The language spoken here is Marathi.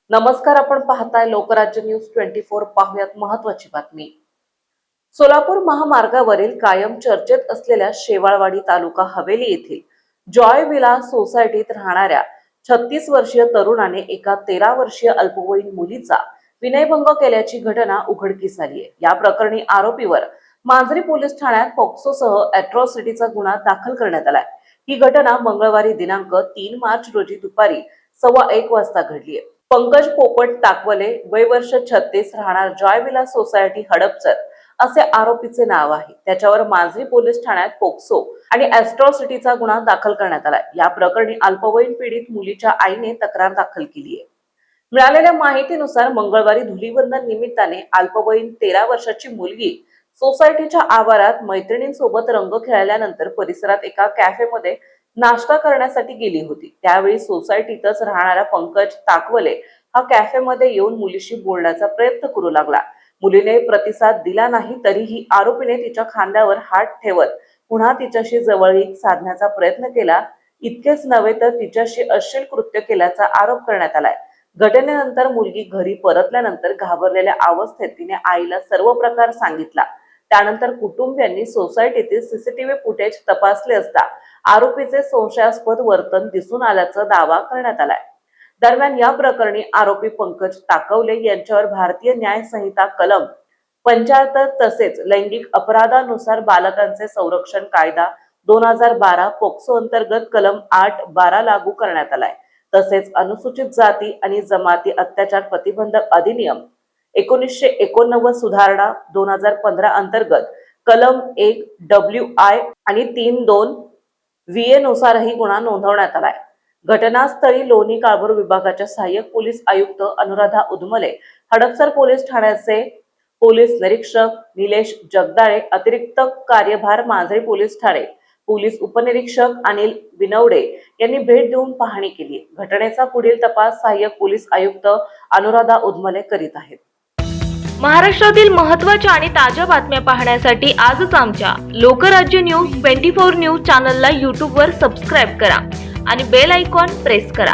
नमस्कार, आपण पाहताय लोकराज्य न्यूज 24। पाहुयात महत्त्वाची बातमी। सोलापूर महामार्गावरील कायम चर्चेत असलेल्या शेवाळवाडी तालुका हवेली येथील जॉय विलास सोसायटीत राहणाऱ्या 36 वर्षीय तरुणाने एका 13 वर्षीय अल्पवयीन मुलीचा विनयभंग केल्याची घटना उघडकीस आली आहे। या प्रकरणी आरोपीवर मांजरी पोलीस ठाण्यात पॉक्सोसह अॅट्रॉसिटीचा गुन्हा दाखल करण्यात आलाय। ही घटना मंगळवारी दिनांक 3 मार्च रोजी दुपारी 1:15 वाजता घडली आहे। पंकज पोपट ताकवले, वय वर्ष 36, राहणार जॉय विलास सोसायटी, हडपसर असे आरोपीचे नाव आहे। त्याच्यावर मांजरी पोलीस ठाण्यात पोक्सो आणि अॅट्रॉसिटीचा गुन्हा दाखल करण्यात आला। या प्रकरणी अल्पवयीन पीडित मुलीच्या आईने तक्रार दाखल केली आहे। मिळालेल्या माहितीनुसार मंगळवारी धुलीवंदन निमित्ताने अल्पवयीन 13 वर्षाची मुलगी सोसायटीच्या आवारात मैत्रिणींसोबत रंग खेळल्यानंतर परिसरात एका कॅफेमध्ये नाश्ता करण्यासाठी गेली होती। त्यावेळी सोसायटीतच राहणारा पंकज ताकवले हा कॅफेमध्ये येऊन मुलीशी बोलण्याचा प्रयत्न करू लागला। मुलीने प्रतिसाद दिला नाही, तरीही आरोपीने तिच्या खांद्यावर हात ठेवत पुन्हा तिच्याशी जवळीक साधण्याचा प्रयत्न केला। इतकेच नव्हे तर तिच्याशी अश्लील कृत्य केल्याचा आरोप करण्यात आलाय। घटनेनंतर मुलगी घरी परतल्यानंतर घाबरलेल्या अवस्थेत तिने आईला सर्व प्रकार सांगितला। त्यानंतर कुटुंबियांनी सोसायटीतील सीसीटीव्ही फुटेज तपासले असता आरोपीचे संशयास्पद वर्तन दिसून आल्याचा दावा करण्यात आलाय। दरम्यान या प्रकरणी आरोपी पंकज ताकवले यांच्यावर भारतीय न्याय संहिता कलम 75 तसेच लैंगिक अपराधानुसार बालकांचे संरक्षण कायदा 2012 पोक्सो अंतर्गत कलम 8(12) लागू करण्यात आलाय। तसेच अनुसूचित जाती आणि जमाती अत्याचार प्रतिबंधक अधिनियम 1989 सुधारणा 2015 अंतर्गत कलम 1(WI) आणि 3(2) VA नुसारही गुन्हा नोंदवण्यात आलाय। घटनास्थळी लोणी काळभोर विभागाच्या सहाय्यक पोलीस आयुक्त अनुराधा उदमले, हडपसर पोलीस ठाण्याचे पोलीस निरीक्षक निलेश जगदाळे, अतिरिक्त कार्यभार मांजरी पोलीस ठाणे पोलीस उपनिरीक्षक अनिल विनवडे यांनी भेट देऊन पाहणी केली। घटनेचा पुढील तपास सहाय्यक पोलीस आयुक्त अनुराधा उदमले करीत आहेत। महाराष्ट्रातील महत्त्वाच्या आणि ताज्या बातम्या पाहण्यासाठी आजच आमच्या लोकराज्य न्यूज 24 न्यूज चॅनलला YouTube वर सबस्क्राईब करा आणि बेल आयकॉन प्रेस करा।